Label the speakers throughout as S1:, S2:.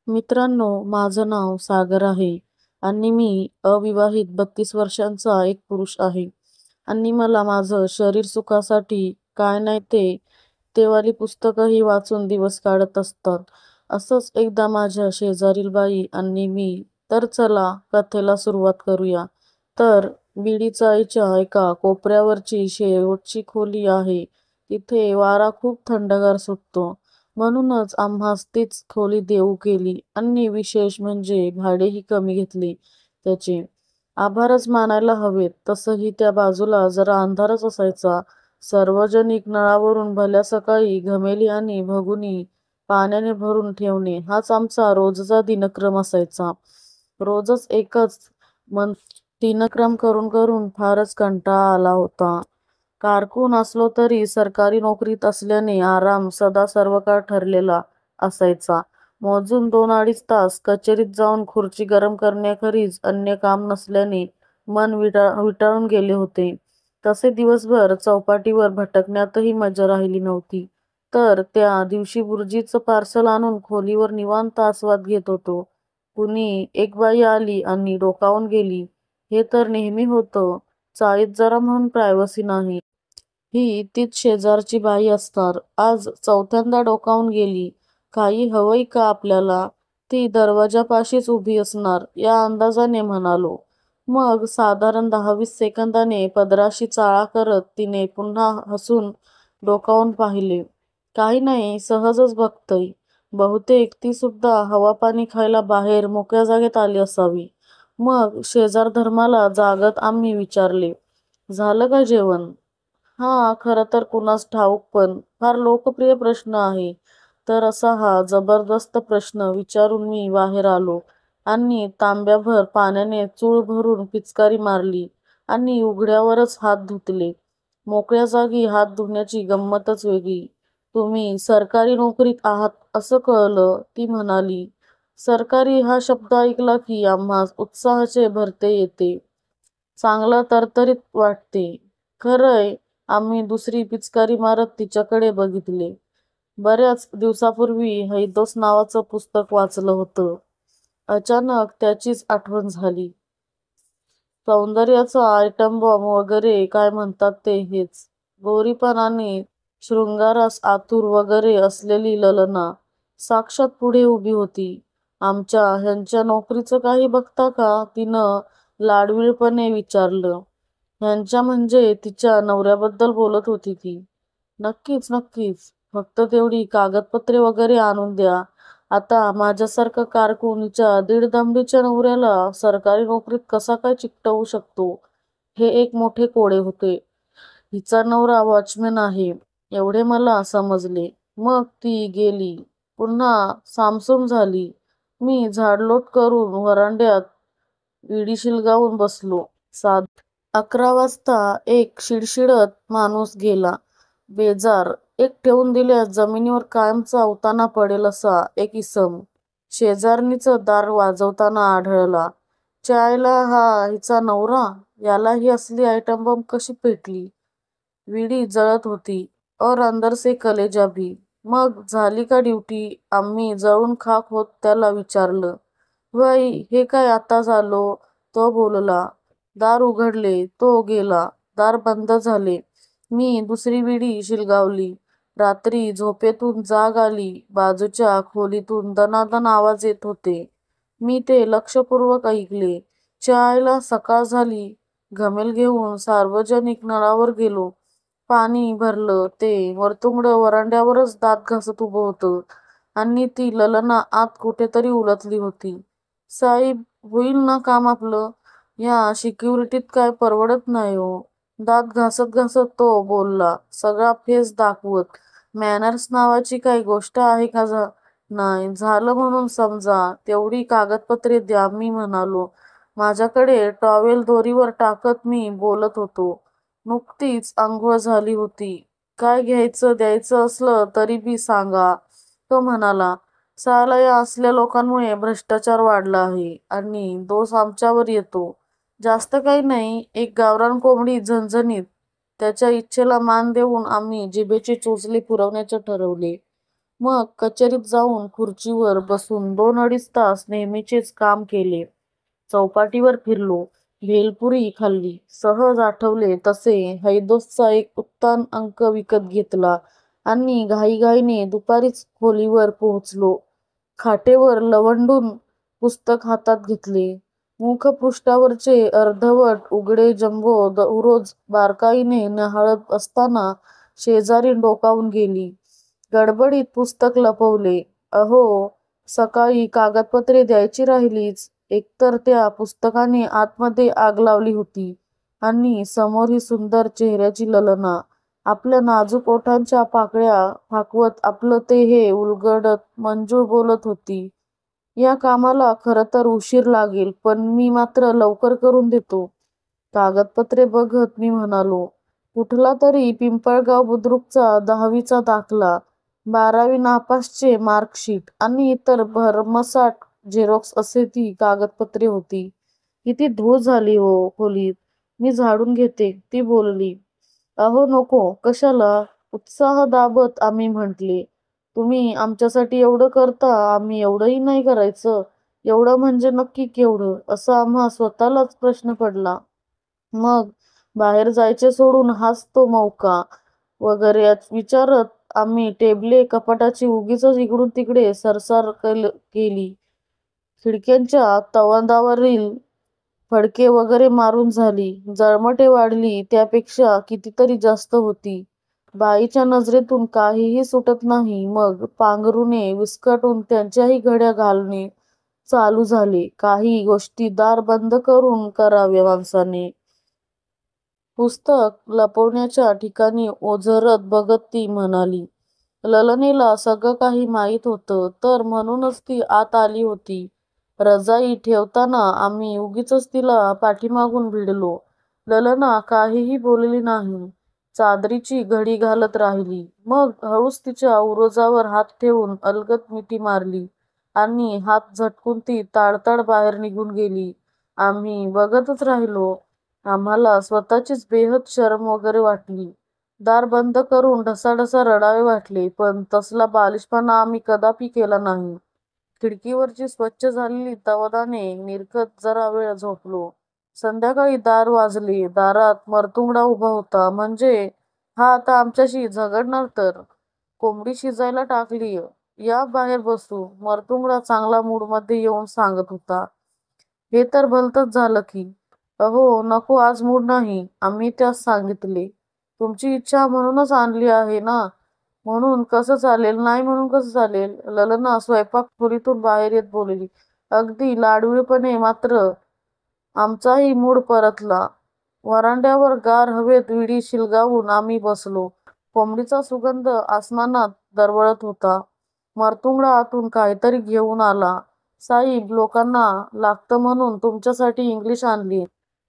S1: मित्रांनो, माझं नाव सागर आहे आणि मी अविवाहित 32 वर्षांचा एक पुरुष आहे. आणि मला माझं शरीर सुखासाठी काय नाही ते वाली पुस्तकंही वाचून दिवस काढत असतात. असंच एकदा माझ्या शेजारील बाई आणि मी, तर चला कथेला सुरुवात करूया. तर बीडी चाळीच्या एका कोपऱ्यावरची शेवटची खोली आहे. तिथे वारा खूप थंडगार सुटतो. म्हणूनच आम्हास तीच खोली देऊ केली आणि विशेष म्हणजे भाडेही कमी घेतले त्याचे. आभारच मानायला हवेत. तसंही त्या बाजूला जरा अंधारच असायचा. सार्वजनिक नळावरून भल्या सकाळी घमेली आणि भगुनी पाण्याने भरून ठेवणे हाच आमचा रोजचा दिनक्रम असायचा. रोजच एकच मन दिनक्रम करून करून फारच कंटाळा आला होता. कारकून असलो तरी सरकारी नोकरीत असल्याने आराम सदा सर्वकाळ ठरलेला असायचा. मोजून 2-2.5 तास कचेरीत जाऊन खुर्ची गरम करण्याखेरीज अन्य काम नसल्याने मन विटाळून गेले होते. तसे दिवसभर चौपाटीवर भटकण्यातही मजा राहिली नव्हती. तर त्या दिवशी बुर्जीचं पार्सल आणून खोलीवर निवांत आस्वाद घेत होतो. कुणी एक बाई आली आणि डोकावून गेली. हे तर नेहमी होतं. चाळीत जरा म्हणून प्रायव्हसी नाही. ही तीच शेजारची बाई असणार. आज चौथ्यांदा डोकावून गेली. काही हवंय का आपल्याला? ती दरवाजापाशीच उभी असणार या अंदाजाने म्हणालो. मग साधारण 10-20 सेकंदाने पदराशी चाळा करत तिने पुन्हा हसून डोकावून पाहिले. काही नाही, सहजच बघतय. बहुतेक ती सुद्धा हवा-पाणी खायला बाहेर मोकळ्या जागेत आली असावी. मग शेजारधर्माला जागत आम्ही विचारले, झालं का जेवण? हा, खरं तर कुणास ठाऊक पण फार लोकप्रिय प्रश्न आहे. तर असा हा जबरदस्त प्रश्न विचारून मी बाहेर आलो आणि तांब्याभर पाण्याने चूळ भरून पिचकारी मारली आणि उघड्यावरच हात धुतले. मोकळ्या जागी हात धुण्याची गंमतच वेगळी. तुम्ही सरकारी नोकरीत आहात असं कळलं, ती म्हणाली. सरकारी हा शब्द ऐकला की आम्हास उत्साहाचे भरते येते. चांगलं तरतरीत वाटते. खरंय. आम्ही दुसरी पिचकारी मारत तिच्याकडे बघितले. बऱ्याच दिवसापूर्वी हैदोस नावाचं पुस्तक वाचलं होतं. अचानक त्याचीच आठवण झाली. सौंदर्याचा आयटम बॉम्ब वगैरे काय म्हणतात ते हेच. गोरीपणाने शृंगारास आतुर वगैरे असलेली ललना साक्षात पुढे उभी होती. आमच्या ह्यांच्या नोकरीचं काही बघता का? तिनं लाडवीळपणे विचारलं. ह्यांच्या म्हणजे तिच्या नवऱ्याबद्दल बोलत होती ती. नक्कीच नक्कीच. फक्त तेवढी कागदपत्रे वगैरे आणून द्या. आता माझ्यासारखा कारकून हिच्या दीडदमडीच्या नवऱ्याला सरकारी नोकरीत कसा काय चिकटवू शकतो, हे एक मोठे कोडे होते. हिचा नवरा वॉचमॅन आहे एवढे मला समजले. मग ती गेली. पुन्हा सामसूम झाली. मी झाडलोट करून व्हरांड्यात विडी शिलगावून बसलो. 11 वाजता एक शिडशिडत माणूस गेला. बेजार. एक ठेवून दिल्यास जमिनीवर कायमचा उताना पडेल असा एक इसम शेजारणीचं दार वाजवताना आढळला. च्यायला हा हिचा नवरा? याला ही असली आयटम बॉम्ब कशी पेटली? विडी जळत होती. और अंदर से कलेजा भी. मग झाली का ड्युटी? आम्ही जळून खाक होत त्याला विचारलं. वय, हे काय आताच आलो, तो बोलला. दार उघडले. तो गेला. दार बंद झाले. मी दुसरी विडी शिलगावली. रात्री झोपेतून जाग आली. बाजूच्या खोलीतून दणादण आवाज येत होते. मी ते लक्षपूर्वक ऐकले. च्यायला सकाळ झाली. घमेल घेऊन सार्वजनिक नळावर गेलो. पाणी भरलं. ते वरतुंगड वरांड्यावरच दात घासत उभं होतं आणि ती ललना आत कुठेतरी उलटली होती. साहेब, होईल ना काम आपलं? ह्या सिक्युरिटीत काय परवडत नाही हो. दात घासत घासत तो बोलला, सगळा फेस दाखवत. मॅनर्स नावाची काही गोष्ट आहे का? नाही. झालं म्हणून समजा. तेवढी कागदपत्रे द्या, मी म्हणालो. माझ्याकडे टॉवेल दोरीवर टाकत मी बोलत होतो. नुकतीच आंघोळ झाली होती. काय घ्यायचं द्यायचं असलं तरी बी सांगा, तो म्हणाला. साला या असल्या लोकांमुळे भ्रष्टाचार वाढला आहे आणि दोष आमच्यावर येतो. जास्त काही नाही, एक गावरान कोंबडी झणझणीत. त्याच्या इच्छेला मान देऊन आम्ही जिभेची चोचली पुरवण्याचे ठरवले. मग कचेरीत जाऊन खुर्चीवर बसून 2-2.5 तास नेहमीचेच काम केले. चौपाटीवर फिरलो, भेलपुरी खाल्ली. सहज आठवले तसे हैदोसचा एक उत्तान अंक विकत घेतला आणि घाईघाईने दुपारीच खोलीवर पोहोचलो. खाटेवर लवंडून पुस्तक हातात घेतले. मुखपृष्ठावरचे अर्धवट उघडे जंबो दररोज बारकाईने न्याहाळत असताना शेजारी डोकावून गेली. गडबडीत पुस्तक लपवले. अहो, सकाळी कागदपत्रे द्यायची राहिलीच. एकतर त्या पुस्तकाने आतमध्ये आग लावली होती आणि समोर ही सुंदर चेहऱ्याची ललना आपल्या नाजूक ओठांच्या पाकळ्या फाकवत आपलं ते हे उलगडत मंजूळ बोलत होती. या कामाला खरं तर उशीर लागेल, पण मी मात्र लवकर करून देतो. कागदपत्रे बघत मी म्हणालो, कुठला तरी पिंपळगाव बुद्रुकचा 10वीचा दाखला, 12वी नापासचे मार्कशीट आणि इतर भरमसाठ झेरॉक्स असे ती कागदपत्रे होती. किती धूळ झाली हो खोलीत. मी झाडून घेते, ती बोलली. अहो नको, कशाला? उत्साह दाबत आम्ही म्हटले. तुम्ही आमच्यासाठी एवढं करता, आम्ही एवढंही नाही करायचं. एवढं म्हणजे नक्की केवढं, असा आम्हा स्वतःलाच प्रश्न पडला. मग बाहेर जायचे सोडून हाच तो मौका वगैरे विचारत आम्ही टेबले कपाटाची उगीचच इकडून तिकडे सरसार केली. खिडक्यांच्या तवांदावरील फडके वगैरे मारून झाली. जळमटे वाढली त्यापेक्षा कितीतरी जास्त होती. बाईच्या नजरेतून काहीही सुटत नाही. मग पांघरुणे विस्कटून त्यांच्याही घड्या घालणे चालू झाले. काही गोष्टी दार बंद करून कराव्या माणसाने. पुस्तक लपवण्याच्या ठिकाणी ओझरत बघत ती म्हणाली, ललनेला सगळं काही माहीत होतं, तर म्हणूनच ती आत आली होती. रजाई ठेवताना आम्ही उगीचच तिला पाठीमागून भिडलो. ललना काहीही बोलली नाही. चादरीची घडी घालत राहिली. मग हळूच तिच्या उरोजावर हात ठेवून अलगद मिठी मारली आणि हात झटकून ती ताडताड बाहेर निघून गेली. आम्ही बघतच राहिलो. आम्हाला स्वतःचीच बेहद शरम वगैरे वाटली. दार बंद करून ढसाढसा रडावे वाटले, पण तसला बालिशपणा आम्ही कदापि केला नाही. खिडकीवरची स्वच्छ झालेली तवदाने निरखत जरा वेळ झोपलो. संध्याकाळी दार वाजले. दारात मरतुंगडा उभा होता. म्हणजे हा आता आमच्याशी झगडणार तर. कोंबडी शिजायला टाकलीय, या बाहेर बसू, मरतुंगडा चांगला मूडमध्ये येऊन सांगत होता. हे तर भलतंच झालं की. अहो नको, आज मूड नाही, आम्ही त्यास सांगितले. तुमची इच्छा म्हणूनच आणली आहे ना. म्हणून कसं चालेल, नाही म्हणून कसं चालेल? ललना स्वयंपाक खोलीतून बाहेर येत बोलली. अगदी लाडूळपणे. मात्र आमचाही मूड परतला. वरांड्यावर गार हवेत विडी शिलगावून आम्ही बसलो. कोंबडीचा सुगंध आसमानात दरवळत होता. मरतुंगडा आतून काहीतरी घेऊन आला. साईब, लोकांना लागतं म्हणून तुमच्यासाठी इंग्लिश आणली.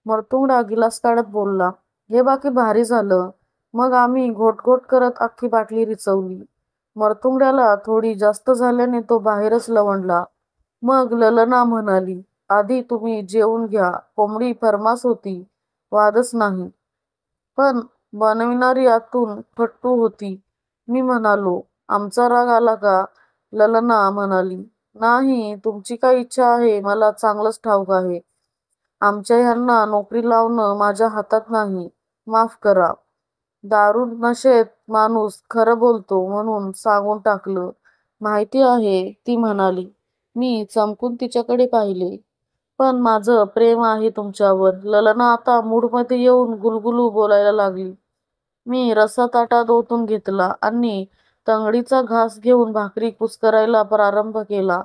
S1: मरतुंगडा गिलास काढत बोलला. हे बाकी भारी झालं. मग आम्ही घोटघोट करत अख्खी बाटली रिचवली. मरतुंगड्याला थोडी जास्त झाल्याने तो बाहेरच लवंडला. मग ललना म्हणाली, आधी तुम्ही जेवून घ्या. कोंबडी फर्मास होती, वादच नाही. पण बनविणारी आतून खट्टू होती. मी म्हणालो, आमचा राग आला का? ललना म्हणाली, नाही, तुमची काय इच्छा आहे मला चांगलंच ठाऊक आहे. आमच्या ह्यांना नोकरी लावणं माझ्या हातात नाही. माफ करा. दारू नशेत माणूस खरं बोलतो म्हणून सांगून टाकलं. माहिती आहे, ती म्हणाली. मी चमकून तिच्याकडे पाहिले. पण माझं प्रेम आहे तुमच्यावर. ललना आता मूडमध्ये येऊन गुलगुलू बोलायला लागली. मी रस्सा ताटात ओतून घेतला आणि तंगडीचा घास घेऊन भाकरी कुस्करायला प्रारंभ केला.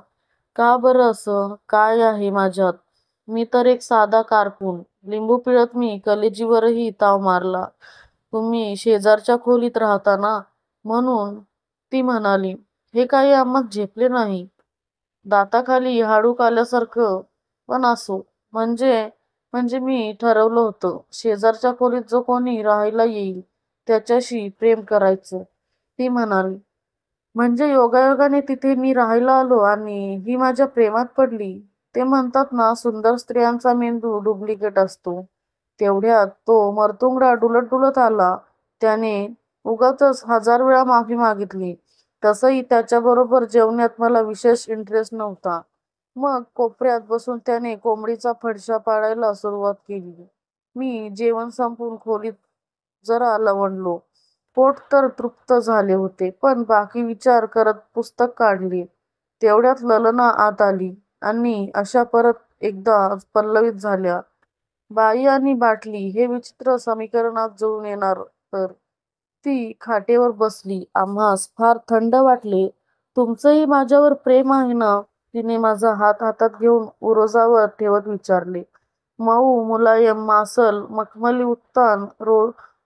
S1: का बरं असं? काय आहे माझ्यात? मी तर एक साधा कारकून. लिंबू पिळत मी कलेजीवरही ताव मारला. तुम्ही शेजारच्या खोलीत राहता ना, म्हणून. ती म्हणाली, हे काही आम्हास झेपले नाही. दाताखाली हाडूक आल्यासारखं. पण असो. म्हणजे म्हणजे मी ठरवलं होतं, शेजारच्या खोलीत जो कोणी राहायला येईल त्याच्याशी प्रेम करायचं. ती म्हणाली, म्हणजे योगायोगाने तिथे मी राहायला आलो आणि ही माझ्या प्रेमात पडली. ते म्हणतात ना, सुंदर स्त्रियांचा मेंदू डुप्लिकेट असतो. तेवढ्यात तो मरतुंगडा डुलत डुलत आला. त्याने उगाचच 1000 वेळा माफी मागितली. तसंही त्याच्याबरोबर जेवण्यात मला विशेष इंटरेस्ट नव्हता. मग कोपऱ्यात बसून त्याने कोंबडीचा फडशा पाडायला सुरुवात केली. मी जेवण संपवून खोलीत जरा लवंडलो. पोट तर तृप्त झाले होते, पण बाकी विचार करत पुस्तक काढले. तेवढ्यात ललना आत आली आणि अशा परत एकदा पल्लवित झाल्या. बाई आणि बाटली हे विचित्र समीकरणात जुळून येणार तर. ती खाटेवर बसली. आम्हास फार थंड वाटले. तुमचंही माझ्यावर प्रेम आहे ना? तिने माझा हात हातात घेऊन उरोजावर ठेवत विचारले. मऊ मुलायम मासल मखमली उत्तान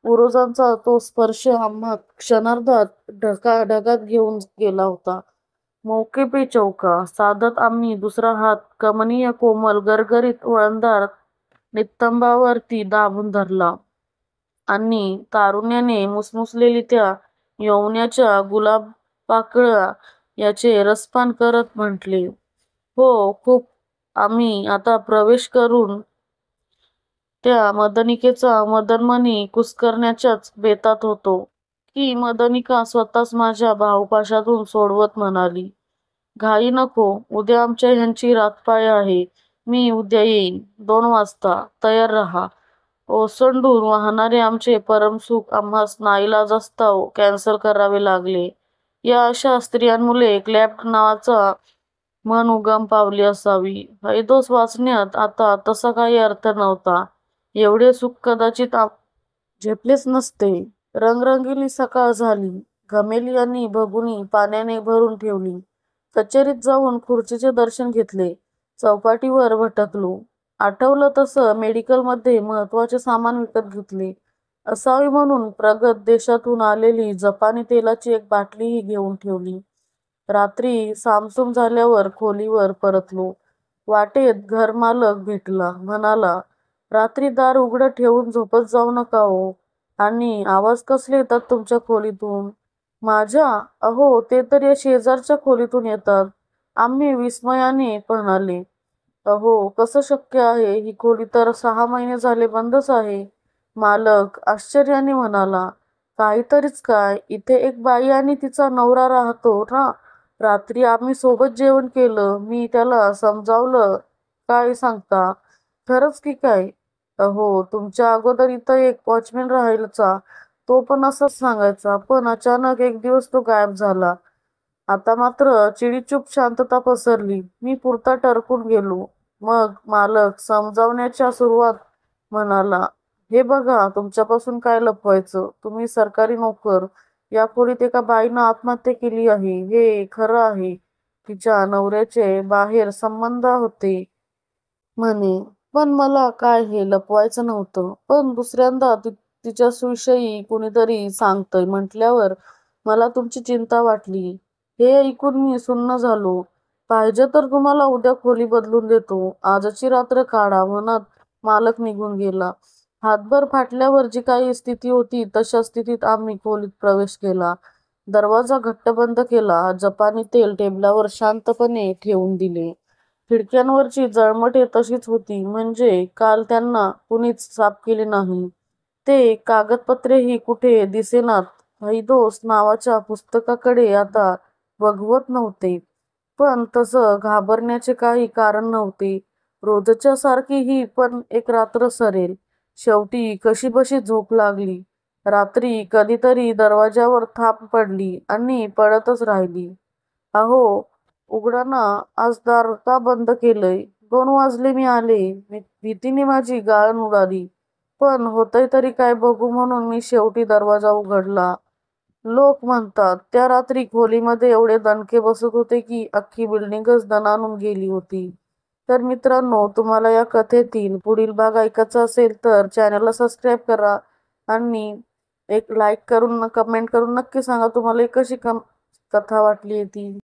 S1: उरोजांचा तो स्पर्श आम्हा क्षणार्धात ढगात घेऊन गेला होता. मौके पे चौका साधत आम्ही दुसरा हात कमनीय कोमल गरगरीत वळणदार नितंबावरती दाबून धरला आणि तारुण्याने मुसमुसलेली त्या यौवनाच्या गुलाबपाकळ्या याचे रसपान करत म्हटले, हो खूप. आम्ही आता प्रवेश करून त्या मदनिकेचा मदनमणी कुस्करण्याच्याच बेतात होतो की मदनिका स्वतःच माझ्या बाहुपाशातून सोडवत म्हणाली, घाई नको, उद्या आमच्या ह्यांची रातपाळी आहे. मी उद्या येईन 2 वाजता. तयार रहा. ओसंडून वाहणारे आमचे परमसुख आम्हास नाईलाजास्तव कॅन्सल करावे लागले. या अशा स्त्रियांमुळे क्लॅप्ट नावाचा म्हण उगम पावली असावी. हैदोस वाचण्यात आता तसा काही अर्थ नव्हता. एवढे सुख कदाचित झेपलेच नसते. रंगरंगीली सकाळ झाली. घमेली आणि भगुनी पाण्याने भरून ठेवली. कचेरीत जाऊन खुर्चीचे दर्शन घेतले. चौपाटीवर भटकलो. आठवलं तसं मेडिकलमध्ये महत्वाचे सामान विकत घेतले. असावी म्हणून प्रगत देशातून आलेली जपानी तेलाची एक बाटलीही घेऊन ठेवली. रात्री सामसूम झाल्यावर खोलीवर परतलो. वाटेत घरमालक भेटला. म्हणाला, रात्री दार उघडं ठेवून झोपत जाऊ नका हो. आणि आवाज कसले येतात तुमच्या खोलीतून? माझ्या? अहो, ते तर या शेजारच्या खोलीतून येतात. आम्ही विस्मयाने म्हणाले. अहो, कसं शक्य आहे? ही खोली तर 6 महिने झाले बंदच आहे. मालक आश्चर्याने म्हणाला, काहीतरीच काय. इथे एक बाई आणि तिचा नवरा राहतो ना. रात्री आम्ही सोबत जेवण केलं. मी त्याला समजावलं. काय सांगता? खरंच की काय? अहो, तुमच्या अगोदर इथं एक वॉचमॅन राहायचा. तो पण असंच सांगायचा. पण अचानक एक दिवस तो गायब झाला. आता मात्र चिडीचूप शांतता पसरली. मी पुरता टरकून गेलो. मग मालक समजावण्याच्या सुरुवात म्हणाला, हे बघा, तुमच्यापासून काय लपवायचं? तुम्ही सरकारी नोकर. या खोलीत एका बाईनं आत्महत्या केली आहे. हे खरं आहे. तिच्या नवऱ्याचे बाहेर संबंध होते म्हणे. पण मला काय हे लपवायचं नव्हतं. पण दुसऱ्यांदा तिच्याविषयी कुणीतरी सांगतंय म्हटल्यावर मला तुमची चिंता वाटली. हे ऐकून मी सुन्न झालो. पाहिजे तर तुम्हाला उद्या खोली बदलून देतो. आजची रात्र काढा. म्हणत मालक निघून गेला. हातभर फाटल्यावर जी काही स्थिती होती तशा स्थितीत आम्ही खोलीत प्रवेश केला. दरवाजा घट्ट बंद केला. जपानी तेल टेबलावर शांतपणे ठेवून दिले. खिडक्यांवरची जळमटे तशीच होती, म्हणजे काल त्यांना कुणीच साफ केली नाही. ते कागदपत्रेही कुठे दिसेनात. हैदोस नावाच्या पुस्तकाकडे आता बघवत नव्हते. पण तसं घाबरण्याचे काही कारण नव्हते. रोजच्या सारखी ही पण एक रात्र सरेल. शेवटी कशीबशी झोप लागली. रात्री कधीतरी दरवाजावर थाप पडली आणि पडतच राहिली. अहो, उघडा ना. आज दार का बंद केलंय? 2 वाजले मी आले. भीतीने माझी गाळण उडाली. पण होतंय तरी काय बघू म्हणून मी शेवटी दरवाजा उघडला. लोक म्हणतात त्या रात्री खोलीमध्ये एवढे दणके बसत होते की अख्खी बिल्डिंगच दणाणून गेली होती. तर मित्रांनो, तुम्हाला या कथेतील पुढील भाग ऐकायचा असेल तर चॅनलला सबस्क्राईब करा आणि एक लाईक करून कमेंट करून नक्की सांगा तुम्हाला कशी कथा वाटली ती.